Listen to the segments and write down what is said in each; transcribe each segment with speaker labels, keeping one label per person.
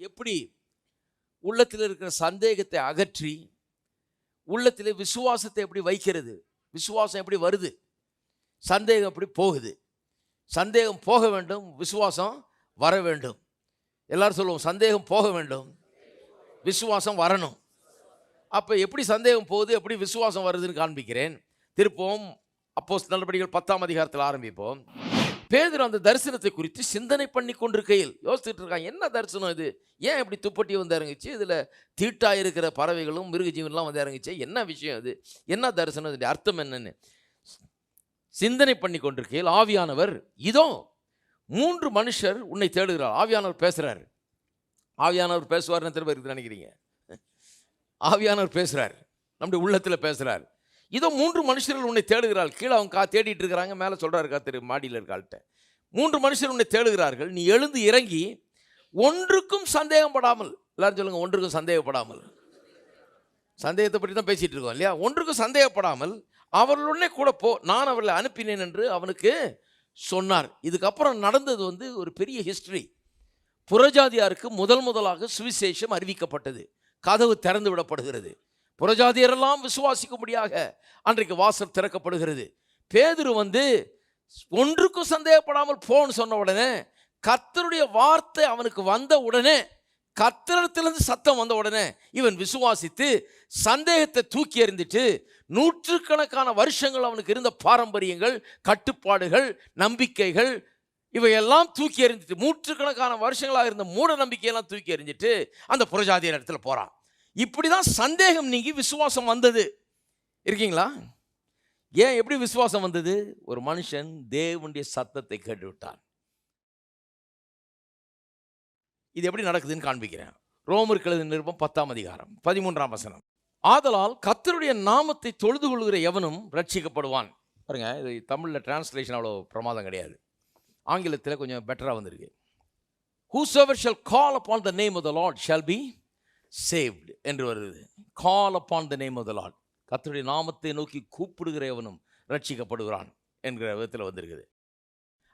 Speaker 1: எப்படி உள்ளத்தில் இருக்கிற சந்தேகத்தை அகற்றி உள்ளத்தில் விசுவாசத்தை எப்படி வைக்கிறது, விசுவாசம் எப்படி வருது, சந்தேகம் எப்படி போகுது. சந்தேகம் போக வேண்டும், விசுவாசம் வர வேண்டும். எல்லாரும் சொல்லுவோம், சந்தேகம் போக வேண்டும், விசுவாசம் வரணும். அப்போ எப்படி சந்தேகம் போகுது, எப்படி விசுவாசம் வருதுன்னு காண்பிக்கிறேன். திருப்பவும் அப்போஸ்தலர் நடபடிகள் 10ஆம் அதிகாரத்தில் ஆரம்பிப்போம். பேதுரு அந்த தரிசனத்தை குறித்து சிந்தனை பண்ணி கொண்டிருக்கையில் யோசிச்சுட்டு இருக்காங்க, என்ன தரிசனம் இது, ஏன் இப்படி துப்பட்டி வந்து இறங்குச்சு, இதில் தீட்டாக இருக்கிற பறவைகளும் மிருக ஜீவன்லாம் வந்து இறங்குச்சு, என்ன விஷயம் இது, என்ன தரிசனம், இதனுடைய அர்த்தம் என்னன்னு சிந்தனை பண்ணி கொண்டிருக்கையில் ஆவியானவர், இதோ 3 மனுஷர் உன்னை தேடுகிறார். ஆவியானவர் பேசுகிறார். ஆவியானவர் பேசுவார்னு திரும்ப இருக்குது நினைக்கிறீங்க? ஆவியானவர் பேசுகிறார், நம்முடைய உள்ளத்தில் பேசுகிறார். இதோ 3 மனுஷர்கள் உன்னை தேடுகிறாள். கீழே அவங்க தேடிட்டு இருக்கிறாங்க, மேலே சொல்கிறாரு காத்திரு மாடியில் இருக்காள்கிட்ட, 3 மனுஷர் உன்னை தேடுகிறார்கள், நீ எழுந்து இறங்கி ஒன்றுக்கும் சந்தேகப்படாமல், எல்லாரும் சொல்லுங்க, ஒன்றுக்கும் சந்தேகப்படாமல். சந்தேகத்தை பற்றி தான் பேசிகிட்டு இருக்கோம் இல்லையா? ஒன்றுக்கும் சந்தேகப்படாமல் அவர்களுடனே கூட போ, நான் அவர்களை அனுப்பினேன் என்று அவனுக்கு சொன்னார். இதுக்கப்புறம் நடந்தது வந்து ஒரு பெரிய ஹிஸ்டரி. புறஜாதியாருக்கு முதலாக சுவிசேஷம் அறிவிக்கப்பட்டது. கதவு திறந்து விடப்படுகிறது. புறஜாதியரெல்லாம் விசுவாசிக்கும்படியாக அன்றைக்கு வாசல் திறக்கப்படுகிறது. பேதுரு வந்து ஒன்றுக்கும் சந்தேகப்படாமல் போன்னு சொன்ன உடனே, கர்த்தருடைய வார்த்தை அவனுக்கு வந்த உடனே, கர்த்தரிடத்திலிருந்து சத்தம் வந்த உடனே இவன் விசுவாசித்து சந்தேகத்தை தூக்கி எறிந்துட்டு, நூற்றுக்கணக்கான வருஷங்கள் அவனுக்கு இருந்த பாரம்பரியங்கள், கட்டுப்பாடுகள், நம்பிக்கைகள் இவையெல்லாம் தூக்கி எறிஞ்சிட்டு, நூற்றுக்கணக்கான வருஷங்களாக இருந்த மூட நம்பிக்கையெல்லாம் தூக்கி எறிஞ்சிட்டு அந்த புறஜாதியர் இடத்துல போகிறான். இப்படிதான் சந்தேகம் நீங்கி விசுவாசம் வந்தது. இருக்கீங்களா? ஏன், எப்படி விசுவாசம் வந்தது? ஒரு மனுஷன் தேவனுடைய சத்தத்தை கேட்டுவிட்டான். இது எப்படி நடக்குதுன்னு காண்பிக்கிறேன். ரோமருக்கு எழுதின நிருபம் 10ஆம் அதிகாரம் 13ஆம் வசனம். ஆதலால் கர்த்தருடைய நாமத்தை தொழுது கொள்கிற எவனும் ரட்சிக்கப்படுவான். பாருங்க, இது தமிழில் டிரான்ஸ்லேஷன் அவ்வளோ பிரமாதம் கிடையாது, ஆங்கிலத்தில் கொஞ்சம் பெட்டராக வந்திருக்கு. Whosoever shall call upon the name of the Lord shall be saved என்று வருது. Call upon the name of the Lord, கர்த்தருடைய நாமத்தை நோக்கி கூப்பிடுகிற எவனும் ரட்சிக்கப்படுகிறான் என்கிற விதத்தில் வந்திருக்குது.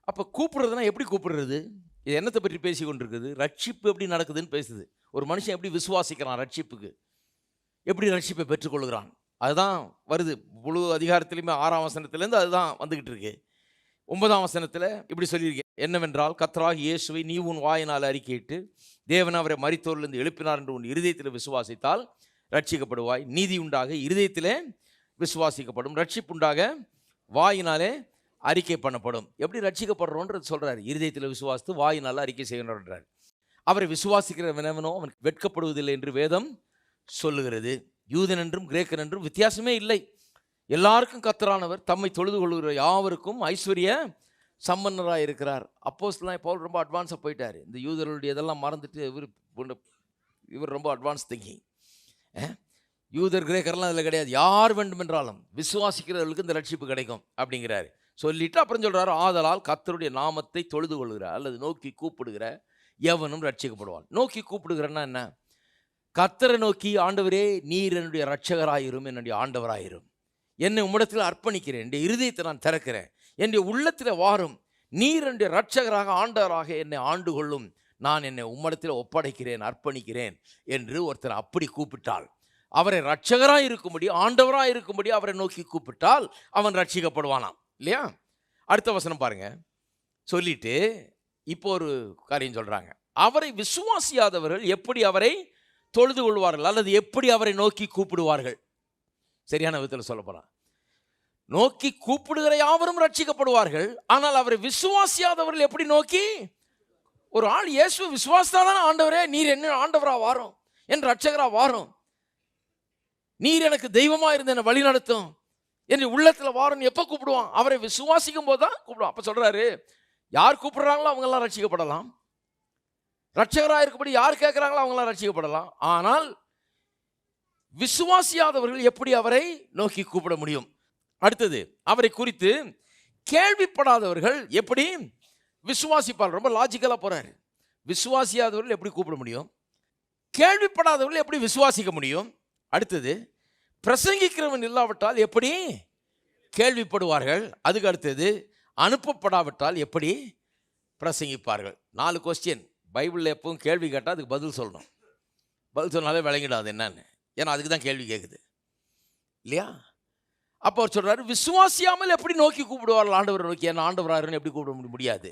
Speaker 1: அப்போ கூப்பிடுறதுனா எப்படி கூப்பிடுறது? இது என்னத்தை பற்றி பேசி கொண்டிருக்குது? ரட்சிப்பு எப்படி நடக்குதுன்னு பேசுது. ஒரு மனுஷன் எப்படி விசுவாசிக்கிறான், ரட்சிப்புக்கு எப்படி ரட்சிப்பை பெற்றுக்கொள்கிறான், அதுதான் வருது. முழு அதிகாரத்திலையுமே 6ஆம் வசனத்திலேருந்து அதுதான் வந்துக்கிட்டு இருக்கு. 9ஆம் வசனத்தில் இப்படி சொல்லியிருக்கேன், என்னவென்றால் கர்த்தராகிய இயேசுவை நீ உன் வாயினால் அறிக்கையிட்டு தேவன் அவரை மரித்தோரிலிருந்து எழுப்பினார் என்று உன் இருதயத்தில் விசுவாசித்தால் ரட்சிக்கப்படுவாய். நீதி உண்டாக இருதயத்திலே விசுவாசிக்கப்படும், ரட்சிப்புண்டாக வாயினாலே அறிக்கை பண்ணப்படும். எப்படி ரட்சிக்கப்படுறோன்றது சொல்கிறார். இருதயத்தில் விசுவாசித்து வாயினால் அறிக்கை செய்யணுன்றார். அவரை விசுவாசிக்கிறவனவனோ அவன் வெட்கப்படுவதில்லை என்று வேதம் சொல்லுகிறது. யூதன் என்றும் கிரேக்கன் என்றும் வித்தியாசமே இல்லை, எல்லாருக்கும் கர்த்தரானவர் தம்மை தொழுது கொள்கிற யாவருக்கும் ஐஸ்வர்ய சம்பன்னராக இருக்கிறார். அப்போஸ்தலனாகிய பவுல் ரொம்ப அட்வான்ஸாக போயிட்டார். இந்த யூதர்களுடைய இதெல்லாம் மறந்துட்டு இவர் ரொம்ப அட்வான்ஸ் திங்கிங். யூதர் கிரேக்கர்லாம் அதில் கிடையாது, யார் வேண்டுமென்றாலும் விசுவாசிக்கிறவர்களுக்கு இந்த ரட்சிப்பு கிடைக்கும் அப்படிங்கிறாரு. சொல்லிட்டு அப்புறம் சொல்கிறாரு, ஆதலால் கர்த்தருடைய நாமத்தை தொழுது கொள்கிற அல்லது நோக்கி கூப்பிடுகிற எவனும் ரட்சிக்கப்படுவான். நோக்கி கூப்பிடுகிறன்னா என்ன? கர்த்தரை நோக்கி, ஆண்டவரே நீர் என்னுடைய ரட்சகராயிரும், என்னுடைய ஆண்டவராயிரும், என்னை உம்மிடத்தில் அர்ப்பணிக்கிறேன், என்னுடைய இருதயத்தை நான் திறக்கிறேன், என்னுடைய உள்ளத்தில் வாரும், நீர் என்னுடைய ரட்சகராக ஆண்டவராக என்னை ஆண்டு கொள்ளும், நான் என்னை உம்மிடத்தில் ஒப்படைக்கிறேன், அர்ப்பணிக்கிறேன் என்று ஒருத்தர் அப்படி கூப்பிட்டால், அவரை ரட்சகராக இருக்கும்படி ஆண்டவராக இருக்கும்படி அவரை நோக்கி கூப்பிட்டால் அவன் ரட்சிக்கப்படுவானாம் இல்லையா? அடுத்த வசனம் பாருங்க. சொல்லிட்டு இப்போ ஒரு காரியம் சொல்றாங்க, அவரை விசுவாசியாதவர்கள் எப்படி அவரை தொழுது கொள்வார்கள் அல்லது எப்படி அவரை நோக்கி கூப்பிடுவார்கள்? சரியான விதத்தில் சொல்ல போறான், நோக்கி கூப்பிடுகிற யாவரும் ரட்சிக்கப்படுவார்கள், ஆனால் அவரை விசுவாசியாதவர்கள் எப்படி நோக்கி? ஒரு ஆள் இயேசுவை விசுவாசித்தாதான், ஆண்டவரே நீர் என்ன ஆண்டவரா வாரும், என் ரட்சகரா வாரும், நீர் எனக்கு தெய்வமா இருந்து என்னை வழி நடத்தும், என் உள்ளத்துல வாரும் எப்ப கூப்பிடுவான்? அவரை விசுவாசிக்கும் போது தான் கூப்பிடுவான். அப்ப சொல்றாரு, யார் கூப்பிடுறாங்களோ அவங்கெல்லாம் ரட்சிக்கப்படலாம், ரட்சகராக இருக்கும்படி யார் கேட்கிறாங்களோ அவங்களாம் ரட்சிக்கப்படலாம். ஆனால் விசுவாசியாதவர்கள் எப்படி அவரை நோக்கி கூப்பிட முடியும்? அடுத்தது, அவரை குறித்து கேள்விப்படாதவர்கள் எப்படி விசுவாசிப்பார்கள்? ரொம்ப லாஜிக்கலா போறாரு. விசுவாசியாதவர்கள் எப்படி கூப்பிட முடியும்? கேள்விப்படாதவர்கள் எப்படி விசுவாசிக்க முடியும்? அடுத்தது, பிரசங்கிக்கிறவன் இல்லாவிட்டால் எப்படி கேள்விப்படுவார்கள்? அதுக்கு அடுத்தது, அனுப்பப்படாவிட்டால் எப்படி பிரசங்கிப்பார்கள்? 4 கொஸ்டின் பைபிளில் எப்பவும் கேள்வி கேட்டால் அதுக்கு பதில் சொல்லணும். பதில் சொன்னாலே விளங்கிடாது என்னன்னு. ஏன்னா அதுக்கு தான் கேள்வி கேட்குது இல்லையா? அப்போ அவர் சொல்கிறாரு, விசுவாசியாமல் எப்படி நோக்கி கூப்பிடுவார்கள் ஆண்டவரை நோக்கி? என்ன ஆண்டவராருன்னு எப்படி கூப்பிட முடியாது?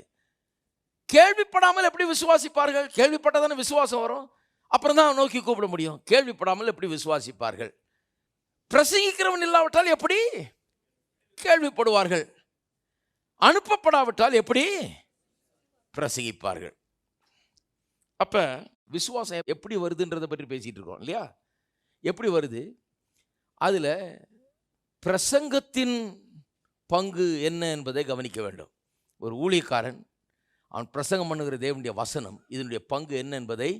Speaker 1: கேள்விப்படாமல் எப்படி விசுவாசிப்பார்கள்? கேள்விப்பட்டால் தானே விசுவாசம் வரும். அப்புறம் தான் நோக்கி கூப்பிட முடியும். கேள்விப்படாமல் எப்படி விசுவாசிப்பார்கள்? பிரசங்கிக்கிறவன் இல்லாவிட்டால் எப்படி கேள்விப்படுவார்கள்? அனுப்பப்படாவிட்டால் எப்படி பிரசங்கிப்பார்கள்? அப்ப விசுவாசம் எப்படி வருதுன்றதை பற்றி பேசிட்டு இருக்கோம் இல்லையா? எப்படி வருது? அதுல பிரசங்கத்தின் பங்கு என்ன என்பதை கவனிக்க வேண்டும். ஒரு ஊழியக்காரன் அவன் பிரசங்கம் பண்ணுகிற தேவனுடைய வசனம், இதனுடைய பங்கு என்ன என்பதை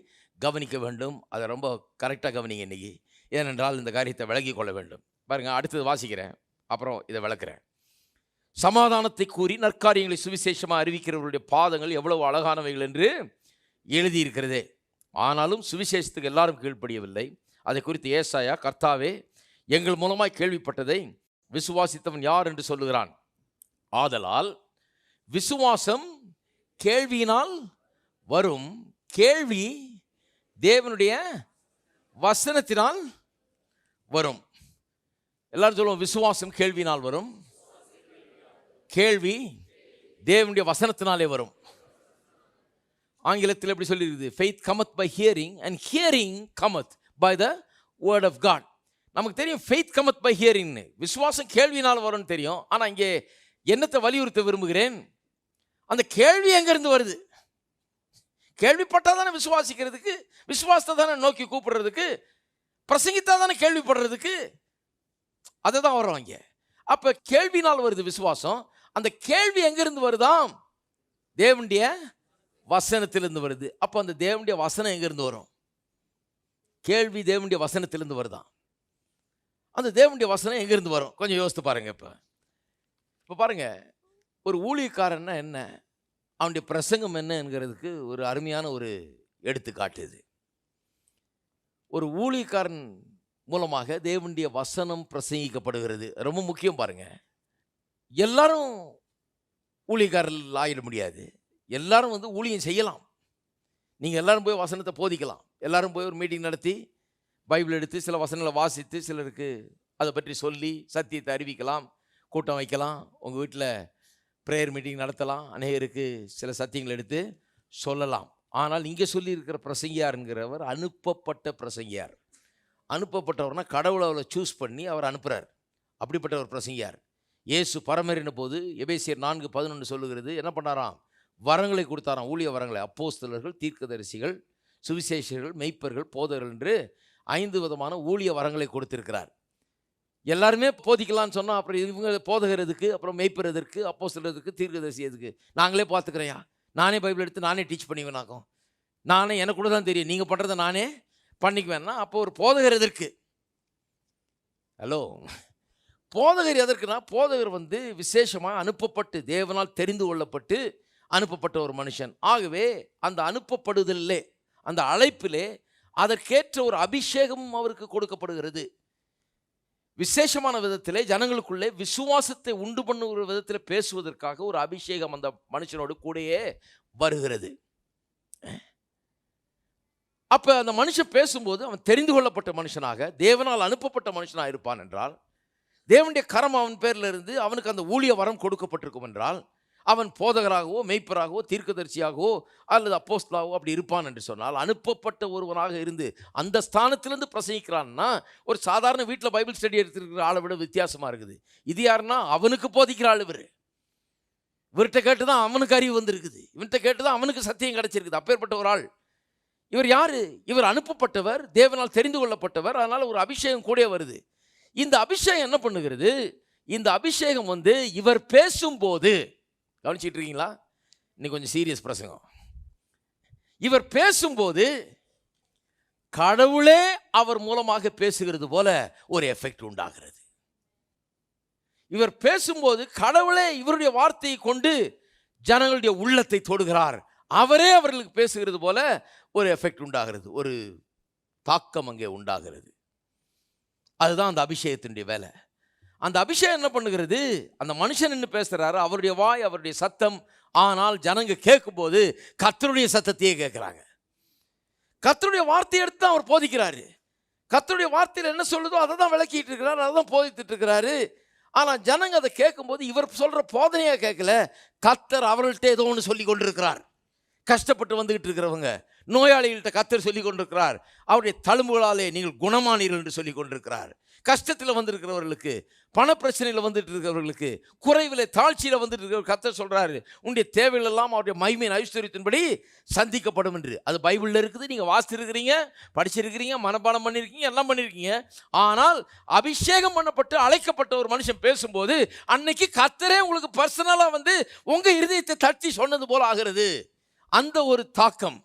Speaker 1: கவனிக்க வேண்டும். அதை ரொம்ப கரெக்டாக கவனிங்க இன்னைக்கு. ஏனென்றால் இந்த காரியத்தை விளங்கி கொள்ள வேண்டும். பாருங்க, அடுத்தது வாசிக்கிறேன், அப்புறம் இதை விளக்குறேன். சமாதானத்தை கூறி நற்காரியங்களை சுவிசேஷமாக அறிவிக்கிறவர்களுடைய பாதங்கள் எவ்வளவு அழகானவைகள் என்று எழுதியிருக்கிறதே. ஆனாலும் சுவிசேஷத்துக்கு எல்லாரும் கீழ்ப்படியவில்லை. அதை குறித்து ஏசாயா, கர்த்தாவே எங்கள் மூலமாய் கேள்விப்பட்டதை விசுவாசித்தவன் யார் என்று சொல்லுகிறான். ஆதலால் விசுவாசம் கேள்வியினால் வரும், கேள்வி தேவனுடைய வசனத்தினால் வரும். எல்லாரும் சொல்லுவோம், விசுவாசம் கேள்வியினால் வரும், கேள்வி தேவனுடைய வசனத்தினாலே வரும். ஆங்கிலத்தில் எப்படி சொல்லியிருக்குது? faith cometh by hearing and hearing cometh by the word of God. நமக்கு தெரியும் faith cometh by hearing, விசுவாசம் கேள்வியினால் வரும்னு தெரியும். ஆனால் இங்கே என்னத்தை வலியுறுத்த விரும்புகிறேன், அந்த கேள்வி எங்கேருந்து வருது? கேள்விப்பட்டால் தானே விசுவாசிக்கிறதுக்கு, விசுவாசத்தை தானே நோக்கி கூப்பிடுறதுக்கு, பிரசங்கித்தா தானே கேள்விப்படுறதுக்கு. அதை தான் வரும் இங்கே. அப்போ கேள்வினால் வருது விசுவாசம். அந்த கேள்வி எங்கேருந்து வருதாம்? தேவனுடைய வசனத்திலிருந்து வருது. அப்போ அந்த தேவனுடைய வசனம் எங்கேருந்து வரும்? கேள்வி தேவனுடைய வசனத்திலிருந்து வருதான். அந்த தேவனுடைய வசனம் எங்கேருந்து வரும்? கொஞ்சம் யோசித்து பாருங்க. இப்போ பாருங்க, ஒரு ஊழியக்காரன்னா என்ன, அவனுடைய பிரசங்கம் என்ன என்கிறதுக்கு ஒரு அருமையான ஒரு எடுத்துக்காட்டு இது. ஒரு ஊழியக்காரன் மூலமாக தேவனுடைய வசனம் பிரசங்கிக்கப்படுகிறது. ரொம்ப முக்கியம். பாருங்க, எல்லாரும் ஊழியக்காரர்கள் ஆகிட முடியாது. எல்லாரும் ஊழியம் செய்யலாம். நீங்கள் எல்லாரும் போய் வசனத்தை போதிக்கலாம். எல்லாரும் போய் ஒரு மீட்டிங் நடத்தி பைபிள் எடுத்து சில வசனங்களை வாசித்து சிலருக்கு அதை பற்றி சொல்லி சத்தியத்தை அறிவிக்கலாம், கூட்டம் வைக்கலாம், உங்கள் வீட்டில் ப்ரேயர் மீட்டிங் நடத்தலாம், அநேகருக்கு சில சத்தியங்கள் எடுத்து சொல்லலாம். ஆனால் இங்கே சொல்லியிருக்கிற பிரசங்கியாருங்கிறவர் அனுப்பப்பட்ட பிரசங்கியார். அனுப்பப்பட்டவர்னா கடவுளை அவளை சூஸ் பண்ணி அவர் அனுப்புகிறார். அப்படிப்பட்ட ஒரு பிரசங்கியார். இயேசு பரமேறின போது எபேசியர் 4:11 சொல்லுகிறது, என்ன பண்ணாராம்? வரங்களை கொடுத்தாராம், ஊழிய வரங்களை. அப்போஸ்தலர்கள், தீர்க்கதரிசிகள், சுவிசேஷர்கள், மெய்ப்பர்கள், போதகர்கள் என்று 5 விதமான ஊழிய வரங்களை கொடுத்திருக்கிறார். எல்லாருமே போதிக்கலான்னு சொன்னால் அப்புறம் இவங்க போதகிறதுக்கு, அப்புறம் மெய்ப்பறதுக்கு, அப்போஸ்தலருக்கு, தீர்க்கதரிசி எதுக்கு? நாங்களே பார்த்துக்கிறேயா, நானே பைபிள் எடுத்து நானே டீச் பண்ணிவேனாக்கும், நானே எனக்கு கூட தான் தெரியும், நீங்கள் பண்ணுறதை நானே பண்ணிக்குவேன்னா அப்போ ஒரு போதகர் எதற்கு? ஹலோ, போதகர் எதற்குனா, போதகர் விசேஷமாக அனுப்பப்பட்டு தேவனால் தெரிந்து கொள்ளப்பட்டு அனுப்பப்பட்ட ஒரு மனுஷன். ஆகவே அந்த அனுப்பப்படுதலே, அந்த அழைப்பிலே அதற்கேற்ற ஒரு அபிஷேகமும் அவருக்கு கொடுக்கப்படுகிறது. விசேஷமான விதத்திலே ஜனங்களுக்குள்ளே விசுவாசத்தை உண்டு பண்ணுகிற விதத்தில் பேசுவதற்காக ஒரு அபிஷேகம் அந்த மனுஷனோடு கூடயே வருகிறது. அப்போ அந்த மனுஷன் பேசும்போது அவன் தெரிந்து கொள்ளப்பட்ட மனுஷனாக, தேவனால் அனுப்பப்பட்ட மனுஷனாக இருப்பான் என்றால், தேவனுடைய கரம் அவன் பேரில் இருந்து அவனுக்கு அந்த ஊழிய வரம் கொடுக்கப்பட்டிருக்கும் என்றால், அவன் போதகராகவோ மெய்ப்பராகவோ தீர்க்கதரிசியாகவோ அல்லது அப்போஸ்தலராகவோ அப்படி இருப்பான் என்று சொன்னால், அனுப்பப்பட்ட ஒருவனாக இருந்து அந்த ஸ்தானத்திலிருந்து பிரசங்கிக்கிறான்னா, ஒரு சாதாரண வீட்டில் பைபிள் ஸ்டடி எடுத்துருக்கிற ஆளை விட வித்தியாசமாக இருக்குது. இது யாருன்னா, அவனுக்கு போதிக்கிற ஆள். இவர்கிட்ட கேட்டு தான் அவனுக்கு அறிவு வந்திருக்குது, இவன்கிட்ட கேட்டு தான் அவனுக்கு சத்தியம் கிடைச்சிருக்குது. அப்பேற்பட்ட ஒரு ஆள் இவர். யாரு இவர்? அனுப்பப்பட்டவர், தேவனால் தெரிந்து கொள்ளப்பட்டவர். அதனால் ஒரு அபிஷேகம் கூட வருது. இந்த அபிஷேகம் என்ன பண்ணுகிறது? இந்த அபிஷேகம் இவர் பேசும்போது, கவனிச்சிட்டு இருக்கீங்களா? இன்னைக்கு கொஞ்சம் சீரியஸ் பிரசங்கம். இவர் பேசும்போது கடவுளே அவர் மூலமாக பேசுகிறது போல ஒரு எஃபெக்ட் உண்டாகிறது. இவர் பேசும்போது கடவுளே இவருடைய வார்த்தையை கொண்டு ஜனங்களுடைய உள்ளத்தை தொடுகிறார். அவரே அவர்களுக்கு பேசுகிறது போல ஒரு எஃபெக்ட் உண்டாகிறது, ஒரு தாக்கம் அங்கே உண்டாகிறது. அதுதான் அந்த அபிஷேகத்தினுடைய வேலை. அந்த அபிஷேகம் என்ன பண்ணுகிறது? அந்த மனுஷன் என்ன பேசுகிறாரு, அவருடைய வாய், அவருடைய சத்தம், ஆனால் ஜனங்க கேட்கும்போது கர்த்தருடைய சத்தத்தையே கேட்குறாங்க. கர்த்தருடைய வார்த்தையை எடுத்து தான் அவர் போதிக்கிறாரு. கர்த்தருடைய வார்த்தையில் என்ன சொல்லுதோ அதை தான் விளக்கிட்டு இருக்கிறாரு, அதை தான் போதித்துட்டு இருக்கிறாரு. ஆனால் ஜனங்க அதை கேட்கும்போது இவர் சொல்கிற போதனையாக கேட்கல, கர்த்தர் அவர்கள்ட்ட ஏதோ ஒன்று சொல்லி கொண்டிருக்கிறார். கஷ்டப்பட்டு வந்துக்கிட்டு இருக்கிறவங்க, நோயாளிகள்கிட்ட கர்த்தர் சொல்லி கொண்டிருக்கிறார். அவருடைய தழும்புகளாலே நீங்கள் குணமானீர்கள் என்று சொல்லி கொண்டிருக்கிறார். கஷ்டத்தில் வந்திருக்கிறவர்களுக்கு, பண பிரச்சனையில் வந்துட்டு இருக்கிறவர்களுக்கு, குறைவில் தாழ்ச்சியில் வந்துட்டு இருக்கிற கர்த்தர் சொல்கிறாரு, உன்னுடைய தேவைகள் எல்லாம் அவருடைய மகிமையின் ஐஸ்வர்யத்தின்படி சந்திக்கப்படும் என்று. அது பைபிளில் இருக்குது, நீங்கள் வாசிச்சிருக்கிறீங்க, படிச்சிருக்கிறீங்க, மனப்பாடம் பண்ணியிருக்கீங்க, எல்லாம் பண்ணியிருக்கீங்க. ஆனால் அபிஷேகம் பண்ணப்பட்டு அழைக்கப்பட்ட ஒரு மனுஷன் பேசும்போது அன்னைக்கு கர்த்தரே உங்களுக்கு பர்சனலாக வந்து உங்கள் இருதயத்தை தட்டி சொன்னது போல் ஆகிறது. அந்த ஒரு தாக்கம்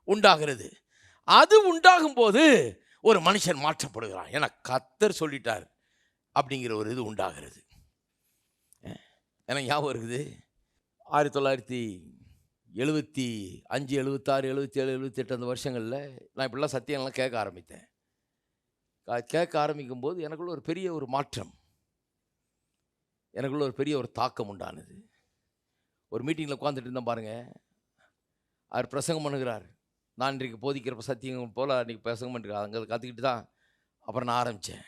Speaker 1: உண்டாகிறது. அது உண்டாகும் போது ஒரு மனுஷன் மாற்றப்படுகிறான். ஏன்னா கர்த்தர் சொல்லிட்டார் அப்படிங்கிற ஒரு இது உண்டாகிறது. எனக்கு ஞாபகம் இருக்குது, 1975, 76, 77, 78 அந்த வருஷங்களில் நான் இப்படிலாம் சத்தியம்லாம் கேட்க ஆரம்பித்தேன். கேட்க ஆரம்பிக்கும் போது எனக்குள்ள ஒரு பெரிய ஒரு மாற்றம், எனக்குள்ள ஒரு பெரிய ஒரு தாக்கம் உண்டானது. ஒரு மீட்டிங்கில் உட்காந்துட்டு இருந்தேன் பாருங்கள், அவர் பிரசங்கம் பண்ணுகிறார். நான் இன்றைக்கு போதிக்கிற சத்தியம் போல் அன்றைக்கி பிரசங்கம் பண்ணிருக்கேன். அங்கே கற்றுக்கிட்டு தான் அப்புறம் நான் ஆரம்பித்தேன்.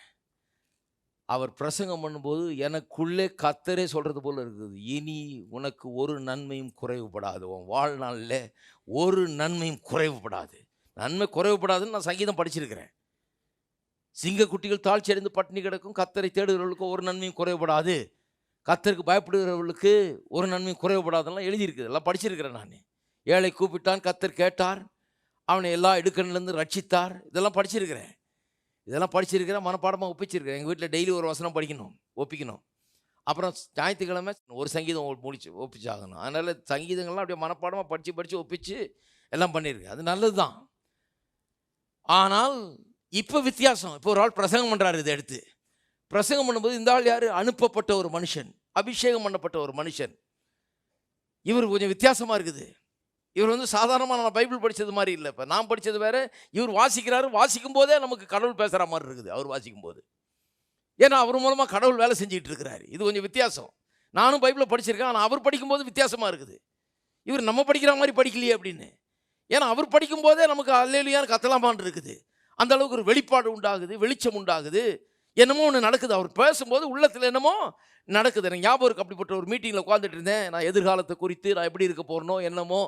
Speaker 1: அவர் பிரசங்கம் பண்ணும்போது எனக்குள்ளே கர்த்தரே சொல்கிறது போல் இருக்குது, இனி உனக்கு ஒரு நன்மையும் குறைவுபடாது, உன் வாழ்நாளில் ஒரு நன்மையும் குறைவுபடாது. நன்மை குறைவுபடாதுன்னு நான் சங்கீதம் படிச்சிருக்கிறேன். சிங்கக்குட்டிகள் தாழ்ச்சி அடைந்து பட்டினி கிடக்கும், கர்த்தரை தேடுகிறவர்களுக்கு ஒரு நன்மையும் குறைவுபடாது, கர்த்தருக்கு பயப்படுகிறவர்களுக்கு ஒரு நன்மையும் குறைவுபடாதுலாம் எழுதியிருக்குது, எல்லாம் படிச்சிருக்கிறேன் நான். ஏழை கூப்பிட்டான், கர்த்தர் கேட்டார், அவனை எல்லா இடுக்கண்ணிலேருந்து ரட்சித்தார். இதெல்லாம் படிச்சிருக்கிறேன், மனப்பாடமாக ஒப்பிச்சிருக்கிறேன். எங்கள் வீட்டில் டெய்லி ஒரு வசனம் படிக்கணும், ஒப்பிக்கணும். அப்புறம் ஞாயிற்றுக்கிழமை ஒரு சங்கீதம் ஒப்பிச்சாகணும். அதனால் சங்கீதங்கள்லாம் அப்படியே மனப்பாடமாக படித்து ஒப்பிச்சு எல்லாம் பண்ணியிருக்கேன். அது நல்லது தான். ஆனால் இப்போ வித்தியாசம். இப்போ ஒரு ஆள் பிரசங்கம் பண்ணுறாரு, இதை எடுத்து பிரசங்கம் பண்ணும்போது இந்த ஆள் யார்? அனுப்பப்பட்ட ஒரு மனுஷன், அபிஷேகம் பண்ணப்பட்ட ஒரு மனுஷன். இவர் கொஞ்சம் வித்தியாசமாக இருக்குது. இவர் வந்து சாதாரணமாக நான் பைபிள் படித்தது மாதிரி இல்லை. இப்போ நான் படித்தது வேறு, இவர் வாசிக்கிறாரு. வாசிக்கும் போதே நமக்கு கடவுள் பேசுகிற மாதிரி இருக்குது அவர் வாசிக்கும் போது. ஏன்னா அவர் மூலமாக கடவுள் வேலை செஞ்சுக்கிட்டு இருக்கிறாரு. இது கொஞ்சம் வித்தியாசம். நானும் பைபிளை படிச்சிருக்கேன், ஆனால் அவர் படிக்கும்போது வித்தியாசமாக இருக்குது. இவர் நம்ம படிக்கிற மாதிரி படிக்கலையே அப்படின்னு. ஏன்னா அவர் படிக்கும்போதே நமக்கு அல்லேலூயான்னு கத்தலாமான்னு இருக்குது. அந்த அளவுக்கு ஒரு வெளிப்பாடு உண்டாகுது, வெளிச்சம் உண்டாகுது, என்னமோ ஒன்று நடக்குது. அவர் பேசும்போது உள்ளத்தில் என்னமோ நடக்குது. எனக்கு ஞாபகம் இருக்குது, அப்படிப்பட்ட ஒரு மீட்டிங்கில் உட்காந்துட்டு இருந்தேன். நான் எதிர்காலத்தை குறித்து நான் எப்படி இருக்க போகிறனோ என்னமோ,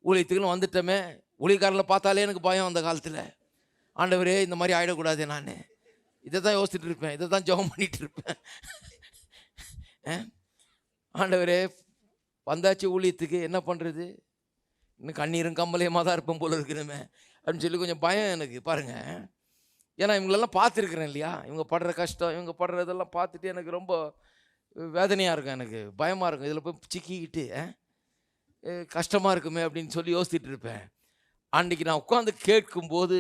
Speaker 1: ஊழியத்துக்குன்னு வந்துட்டோமே, ஊழியக்காரில் பார்த்தாலே எனக்கு பயம். அந்த காலத்தில் ஆண்டவரே இந்த மாதிரி ஆகிடக்கூடாது, நான் இதை தான் யோசிச்சுட்டு இருப்பேன், இதை தான் ஜெபம் பண்ணிகிட்டு இருப்பேன். ஆண்டவரே வந்தாச்சு ஊழியத்துக்கு, என்ன பண்ணுறது, இன்னும் கண்ணீரும் கம்பலையமாக தான் இருப்பேன் போல இருக்கிறமே அப்படின்னு சொல்லி கொஞ்சம் பயம் எனக்கு. பாருங்கள், ஏன்னா இவங்களெல்லாம் பார்த்துருக்குறேன் இல்லையா, இவங்க படுற கஷ்டம், இவங்க படுற இதெல்லாம் பார்த்துட்டு எனக்கு ரொம்ப வேதனையாக இருக்கும், எனக்கு பயமாக இருக்கும். இதில் போய் சிக்கிக்கிட்டு கஷ்டமாக இருக்குமே அப்படின்னு சொல்லி யோசிச்சுட்டு இருப்பேன். அன்றைக்கி நான் உட்காந்து கேட்கும்போது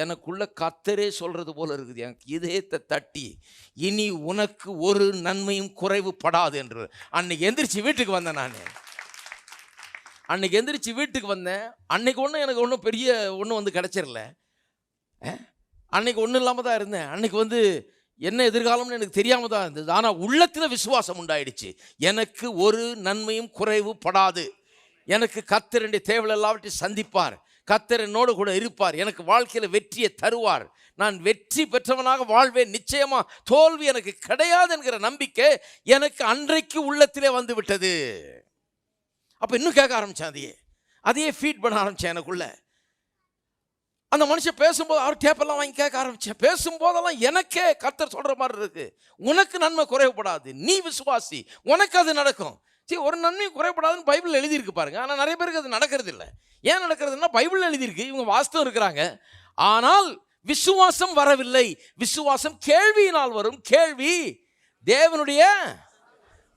Speaker 1: எனக்குள்ள கர்த்தரே சொல்கிறது போல் இருக்குது, எனக்கு இதயத்தை தட்டி, இனி உனக்கு ஒரு நன்மையும் குறைவுபடாது என்று. அன்றைக்கி எந்திரிச்சு வீட்டுக்கு வந்தேன். அன்றைக்கி ஒன்றும் எனக்கு ஒன்றும் பெரிய ஒன்றும் வந்து கிடச்சிடல. அன்றைக்கி ஒன்றும் இல்லாமல் தான் இருந்தேன். அன்றைக்கி வந்து என்ன எதிர்காலம்னு எனக்கு தெரியாமல் தான் இருந்தது. ஆனால் உள்ளத்தில் விசுவாசம் உண்டாயிடுச்சு, எனக்கு ஒரு நன்மையும் குறைவுபடாது, எனக்கு கர்த்தர் என்னுடைய தேவைகள் எல்லாவற்றையும் சந்திப்பார், கர்த்தர் என்னோடு கூட இருப்பார், எனக்கு வாழ்க்கையில் வெற்றியை தருவார், நான் வெற்றி பெற்றவனாக வாழ்வேன், நிச்சயமாக தோல்வி எனக்கு கிடையாது என்கிற நம்பிக்கை எனக்கு அன்றைக்கு உள்ளத்திலே வந்து விட்டது. அப்போ இன்னும் கேட்க ஆரம்பித்தேன், அதையே ஃபீட் பண்ண ஆரம்பித்தேன் எனக்குள்ள. அந்த மனுஷன் பேசும்போது அவர் டேப்பெல்லாம் வாங்கி கேட்க ஆரம்பித்தேன். பேசும்போதெல்லாம் எனக்கே கர்த்தர் சொல்கிற மாதிரி இருக்குது, உனக்கு நன்மை குறைவுபடாது, நீ விசுவாசி, உனக்கு அது நடக்கும். சரி, ஒரு நன்மையும் குறைபடாதுன்னு பைபிள் எழுதியிருக்கு பாருங்க. ஆனால் நிறைய பேருக்கு அது நடக்கிறது இல்லை. ஏன் நடக்கிறதுனா, பைபிள் எழுதியிருக்கு, இவங்க வாஸ்தவம் இருக்கிறாங்க, ஆனால் விசுவாசம் வரவில்லை. விசுவாசம் கேள்வியினால் வரும், கேள்வி தேவனுடைய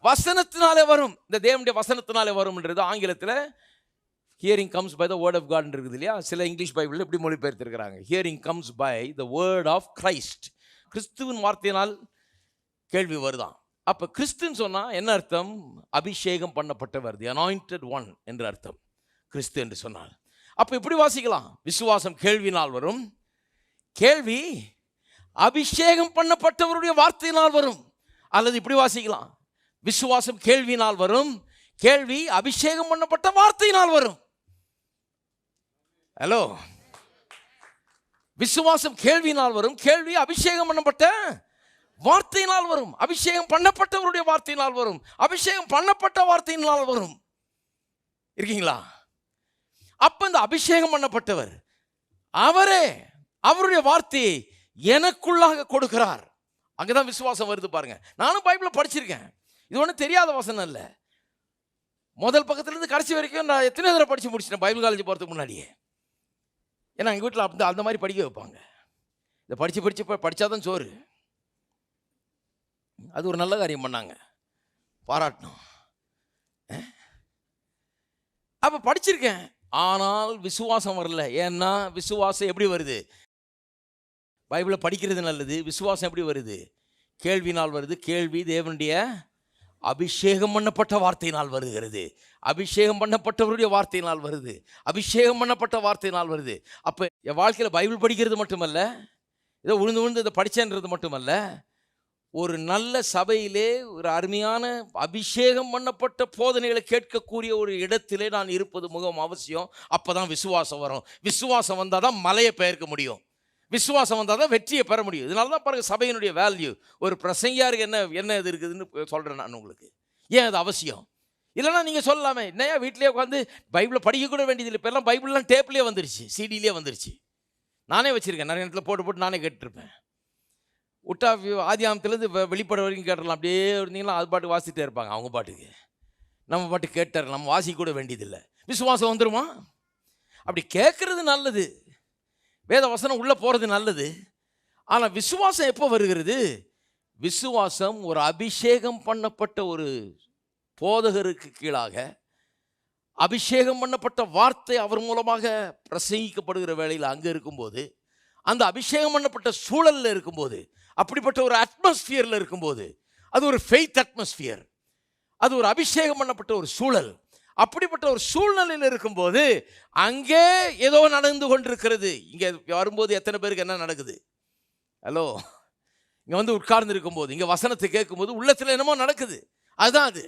Speaker 1: வசனத்தினாலே வரும். இந்த தேவனுடைய வசனத்தினாலே வரும்ன்றது ஆங்கிலத்தில் hearing comes by the word of God இருக்குது இல்லையா. சில இங்கிலீஷ் பைபிளில் இப்படி மொழிபெயர்த்திருக்கிறாங்க, hearing comes by the word of Christ. கிறிஸ்துவின் வார்த்தையினால் கேள்வி வருதான். அப்போ கிறிஸ்துன்னு சொன்னால் என்ன அர்த்தம்? அபிஷேகம் பண்ணப்பட்டவர், தி அனாயிண்டட் ஒன் என்று அர்த்தம் கிறிஸ்து என்று சொன்னால். அப்போ இப்படி வாசிக்கலாம், விசுவாசம் கேள்வினால் வரும், கேள்வி அபிஷேகம் பண்ணப்பட்டவருடைய வார்த்தையினால் வரும். அல்லது இப்படி வாசிக்கலாம், விசுவாசம் கேள்வினால் வரும், கேள்வி அபிஷேகம் பண்ணப்பட்ட வார்த்தையினால் வரும். ஹலோ, விசுவாசம் கேள்வியினால் வரும், கேள்வி அபிஷேகம் பண்ணப்பட்ட வார்த்தையினால் வரும். அபிஷேகம் பண்ணப்பட்டவருடைய வார்த்தையினால் வரும், அபிஷேகம் பண்ணப்பட்ட வார்த்தையினால் வரும். இருக்கீங்களா? அப்ப இந்த அபிஷேகம் பண்ணப்பட்டவர் அவரே அவருடைய வார்த்தையை எனக்குள்ளாக கொடுக்கிறார். அங்கதான் விசுவாசம் வருது பாருங்க. நானும் பைபிளை படிச்சிருக்கேன். இது ஒன்றும் தெரியாத வசனம் இல்லை. முதல் பக்கத்துலேருந்து கடைசி வரைக்கும் நான் எத்தனை தடவை படித்து முடிச்சிட்டேன் பைபிள் காலேஜ் போகிறதுக்கு முன்னாடியே. ஏன்னா எங்கள் வீட்டில் அப்படி அந்த மாதிரி படிக்க வைப்பாங்க. இதை படித்தாதான் சோறு. அது ஒரு நல்ல காரியம் பண்ணாங்க, பாராட்டணும். அப்போ படிச்சிருக்கேன், ஆனால் விசுவாசம் வரல. ஏன்னா விசுவாசம் எப்படி வருது? பைபிளை படிக்கிறது நல்லது. விசுவாசம் எப்படி வருது? கேள்வினால் வருது. கேள்வி தேவனுடைய அபிஷேகம் பண்ணப்பட்ட வார்த்தையினால் வருகிறது. அபிஷேகம் பண்ணப்பட்டவருடைய வார்த்தையினால் வருது. அபிஷேகம் பண்ணப்பட்ட வார்த்தையினால் வருது. அப்போ என் வாழ்க்கையில் பைபிள் படிக்கிறது மட்டுமல்ல, ஏதோ உழுந்து இதை படித்தேன்றது மட்டுமல்ல, ஒரு நல்ல சபையிலே ஒரு அருமையான அபிஷேகம் பண்ணப்பட்ட போதனைகளை கேட்கக்கூடிய ஒரு இடத்திலே நான் இருப்பது மிகவும் அவசியம். அப்போ தான் விசுவாசம் வரும். விசுவாசம் வந்தால் தான் மலையை பெயர்க்க முடியும். விசுவாசம் வந்தால் தான் வெற்றியை பெற முடியும். இதனால தான் பாருங்கள் சபையினுடைய வேல்யூ. ஒரு பிரசங்கியாருக்கு என்ன இது இருக்குதுன்னு சொல்கிறேன் நான் உங்களுக்கு. ஏன் அது அவசியம்? இல்லைன்னா நீங்கள் சொல்லலாமே, என்னையா வீட்டிலே உட்காந்து பைபிளை படிக்கக்கூட வேண்டியதில்லை. இப்போல்லாம் பைபிள்லாம் டேப்லேயே வந்துருச்சு, சிடிலேயே வந்துருச்சு. நானே வச்சுருக்கேன், நிறைய இடத்துல போட்டு நானே கேட்டுருப்பேன். விட்டா ஆதியாமத்துலேருந்து வெளிப்பட வரைக்கும் கேட்டுடலாம். அப்படியே இருந்தீங்கன்னா அது பாட்டு வாசிட்டே இருப்பாங்க அவங்க பாட்டுக்கு. நம்ம பாட்டு கேட்டார், நம்ம வாசிக்க கூட வேண்டியதில்லை. விசுவாசம் வந்துருமா? அப்படி கேட்குறது நல்லது, வேத வசனம் உள்ளே போகிறது நல்லது. ஆனால் விசுவாசம் எப்போ வருகிறது? விசுவாசம் ஒரு அபிஷேகம் பண்ணப்பட்ட ஒரு போதகருக்கு கீழாக அபிஷேகம் பண்ணப்பட்ட வார்த்தை அவர் மூலமாக பிரசங்கிக்கப்படுகிற வேளையில் அங்கே இருக்கும்போது, அந்த அபிஷேகம் பண்ணப்பட்ட சூழலில் இருக்கும்போது, அப்படிப்பட்ட ஒரு அட்மாஸ்பியரில் இருக்கும்போது, அது ஒரு ஃபெய்த் அட்மாஸ்பியர், அது ஒரு அபிஷேகம் பண்ணப்பட்ட ஒரு சூழல். அப்படிப்பட்ட ஒரு சூழ்நிலையில் இருக்கும்போது அங்கே ஏதோ நடந்து கொண்டிருக்கிறது. இங்கே வரும்போது எத்தனை பேருக்கு என்ன நடக்குது? ஹலோ, இங்கே வந்து உட்கார்ந்து இருக்கும்போது, இங்கே வசனத்தை கேட்கும்போது உள்ளத்தில் என்னமோ நடக்குது. அதுதான் அது.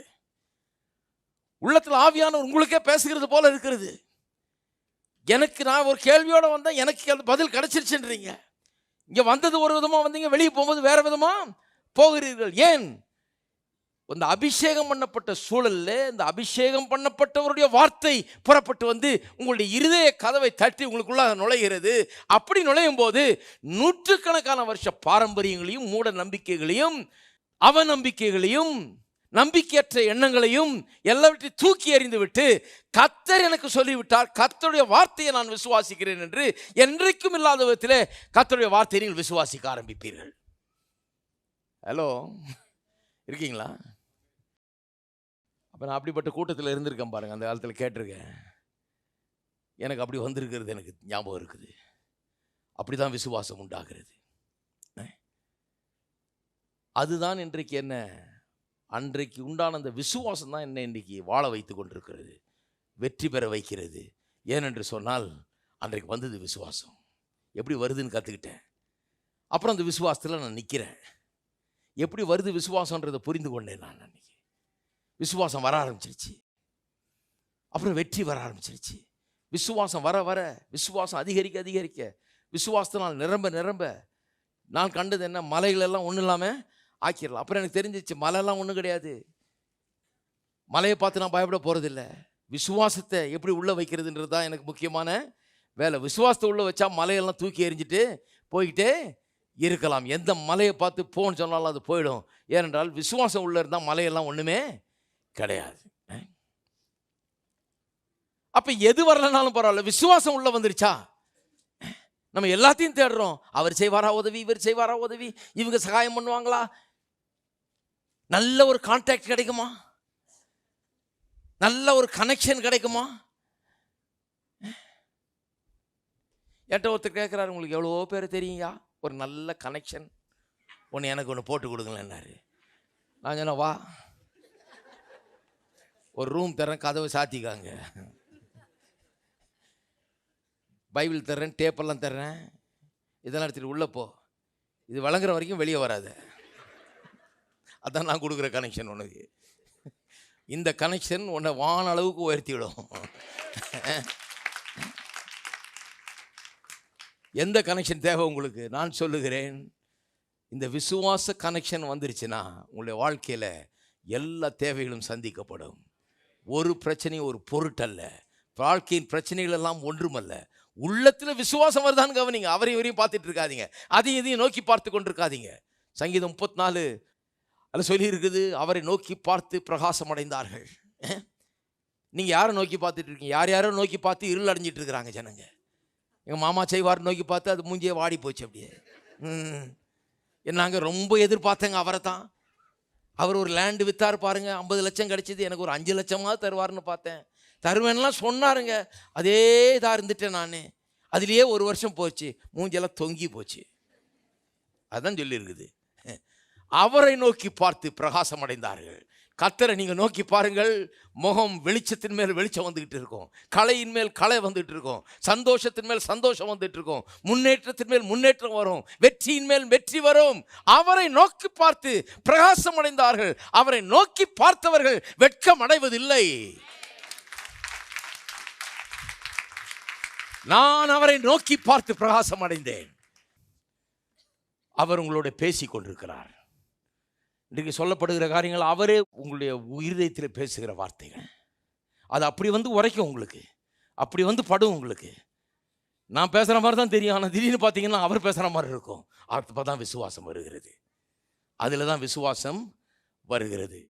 Speaker 1: உள்ளத்தில் ஆவியானவர் உங்களுக்கே பேசுகிறது போல இருக்கிறது. எனக்கு நான் ஒரு கேள்வியோடு வந்தேன், எனக்கு அந்த பதில் கிடைச்சிருச்சுன்றீங்க. இங்கே வந்தது ஒரு விதமாக வந்தீங்க, வெளியே போகும்போது வேறு விதமாக போகிறீர்கள். ஏன்? இந்த அபிஷேகம் பண்ணப்பட்ட சூழலில் இந்த அபிஷேகம் பண்ணப்பட்டவருடைய வார்த்தை புறப்பட்டு வந்து உங்களுடைய இருதய கதவை தட்டி உங்களுக்குள்ளாக நுழைகிறது. அப்படி நுழையும் போது நூற்றுக்கணக்கான வருஷ பாரம்பரியங்களையும் மூட நம்பிக்கைகளையும் அவநம்பிக்கைகளையும் நம்பிக்கையற்ற எண்ணங்களையும் எல்லாவற்றையும் தூக்கி எறிந்து விட்டு, கர்த்தர் எனக்கு சொல்லிவிட்டார், கர்த்தருடைய வார்த்தையை நான் விசுவாசிக்கிறேன் என்று என்றைக்கும் இல்லாத விதத்தில் கர்த்தருடைய வார்த்தையை நீங்கள் விசுவாசிக்க ஆரம்பிப்பீர்கள். ஹலோ, இருக்கீங்களா? அப்போ நான் அப்படிப்பட்ட கூட்டத்தில் இருந்திருக்கேன் பாருங்கள். அந்த காலத்தில் கேட்டிருக்கேன். எனக்கு அப்படி வந்திருக்கிறது எனக்கு ஞாபகம் இருக்குது. அப்படி தான் விசுவாசம் உண்டாகிறது. அதுதான் இன்றைக்கு என்ன, அன்றைக்கு உண்டான அந்த விசுவாசம் தான் என்ன இன்றைக்கி வாழ வைத்து கொண்டிருக்கிறது, வெற்றி பெற வைக்கிறது. ஏனென்று சொன்னால் அன்றைக்கு வந்தது விசுவாசம். எப்படி வருதுன்னு கற்றுக்கிட்டேன். அப்புறம் அந்த விசுவாசத்தில் நான் நிற்கிறேன். எப்படி வருது விசுவாசன்றதை புரிந்து கொண்டேன் நான். அன்றைக்கி விசுவாசம் வர ஆரம்பிச்சிருச்சு, அப்புறம் வெற்றி வர ஆரம்பிச்சிருச்சு. விசுவாசம் வர வர, விசுவாசம் அதிகரிக்க அதிகரிக்க, விசுவாசத்தினால் நிரம்ப நிரம்ப நான் கண்டது என்ன, மலைகளெல்லாம் ஒன்றும் இல்லாமல் ஆக்கிடலாம். அப்புறம் எனக்கு தெரிஞ்சிச்சு, மலையெல்லாம் ஒன்றும் கிடையாது. மலையை பார்த்து நான் பயப்பட போகிறதில்ல. விசுவாசத்தை எப்படி உள்ளே வைக்கிறதுன்றது தான் எனக்கு முக்கியமான வேலை. விசுவாசத்தை உள்ளே வச்சா மலையெல்லாம் தூக்கி எறிஞ்சிட்டு போய்கிட்டே இருக்கலாம். எந்த மலையை பார்த்து போன்னு சொன்னாலும் அது போயிடும். ஏனென்றால் விசுவாசம் உள்ளே இருந்தால் மலையெல்லாம் ஒன்றுமே கிடையாது. அப்போ எது வரலனாலும் பரவாயில்ல, விசுவாசம் உள்ளே வந்துருச்சா நம்ம எல்லாத்தையும் தேடுறோம். அவர் செய்வாரா உதவி, இவர் செய்வாரா உதவி, இவங்க சகாயம் பண்ணுவாங்களா, நல்ல ஒரு கான்டாக்ட் கிடைக்குமா, நல்ல ஒரு கனெக்ஷன் கிடைக்குமா. என்கிட்ட ஒருத்தர் கேட்குறாரு, உங்களுக்கு எவ்வளோ பேர் தெரியுங்கயா, ஒரு நல்ல கனெக்ஷன் ஒன்று எனக்கு ஒன்று போட்டு கொடுங்களேன்னாரு. நான் சொன்னேன், வா ஒரு ரூம் தரேன், கதவை சாத்திக்காங்க, பைபிள் தர்றேன், டேப்பெல்லாம் தர்றேன், இதெல்லாம் எடுத்துகிட்டு உள்ளே போ, இது வழங்குற வரைக்கும் வெளியே வராது. அதான் நான் கொடுக்குற கனெக்ஷன் உனக்கு. இந்த கனெக்ஷன் உன்னை வான அளவுக்கு உயர்த்திவிடும். எந்த கனெக்ஷன் தேவை உங்களுக்கு? நான் சொல்லுகிறேன், இந்த விசுவாச கனெக்ஷன் வந்துருச்சுன்னா உங்களுடைய வாழ்க்கையில் எல்லா தேவைகளும் சந்திக்கப்படும். ஒரு பிரச்சனையும் ஒரு பொருட்டல்ல. வாழ்க்கையின் பிரச்சனைகள் எல்லாம் ஒன்றுமல்ல. உள்ளத்தில் விசுவாசம் வருதான்னு கவனிங்க. அவரையும் இவரையும் பார்த்துட்டு இருக்காதீங்க, அதையும் இதையும் நோக்கி பார்த்து கொண்டு இருக்காதீங்க. சங்கீதம் 34 அதில் சொல்லி இருக்குது, அவரை நோக்கி பார்த்து பிரகாசம் அடைந்தார்கள். நீங்கள் யாரை நோக்கி பார்த்துட்டு இருக்கீங்க? யாரோ நோக்கி பார்த்து இருள் அடைஞ்சிட்டு இருக்கிறாங்க ஜனங்க. எங்கள் மாமா செய்வார் நோக்கி பார்த்து அது மூஞ்சியே வாடி போச்சு அப்படியே. நாங்கள் ரொம்ப எதிர்பார்த்தேங்க அவரை தான். அவர் ஒரு லேண்டு வித்தார் பாருங்க, 50 லட்சம் கிடச்சிது. எனக்கு ஒரு 5 லட்சமாவது தருவார்னு பார்த்தேன். தருவேன்லாம் சொன்னாருங்க. அதே இதாக இருந்துட்டேன் நான். அதுலேயே 1 வருஷம் போச்சு, மூஞ்செல்லாம் தொங்கி போச்சு. அதுதான் சொல்லியிருக்குது, அவரை நோக்கி பார்த்து பிரகாசம் அடைந்தார்கள். கர்த்தரை நீங்கள் நோக்கி பாருங்கள், முகம் வெளிச்சத்தின் மேல் வெளிச்சம் வந்துக்கிட்டு இருக்கும், கலையின் மேல் கலை வந்துட்டு இருக்கும், சந்தோஷத்தின் மேல் சந்தோஷம் வந்துட்டு இருக்கும், முன்னேற்றத்தின் மேல் முன்னேற்றம் வரும், வெற்றியின் மேல் வெற்றி வரும். அவரை நோக்கி பார்த்து பிரகாசம் அடைந்தார்கள். அவரை நோக்கி பார்த்தவர்கள் வெட்கம் அடைவதில்லை. நான் அவரை நோக்கி பார்த்து பிரகாசம் அடைந்தேன். அவர் உங்களோட பேசி கொண்டிருக்கிறார். இன்றைக்கு சொல்லப்படுகிற காரியங்கள் அவரே உங்களுடைய இருதயத்தில் பேசுகிற வார்த்தைகள். அது அப்படி வந்து உரைக்கும் உங்களுக்கு, அப்படி வந்து படும் உங்களுக்கு. நான் பேசுகிற மாதிரி தான் தெரியும், ஆனால் திடீர்னு பார்த்தீங்கன்னா அவர் பேசுகிற மாதிரி இருக்கும். அப்போ தான் விசுவாசம் வருகிறது. அதில் தான் விசுவாசம் வருகிறது.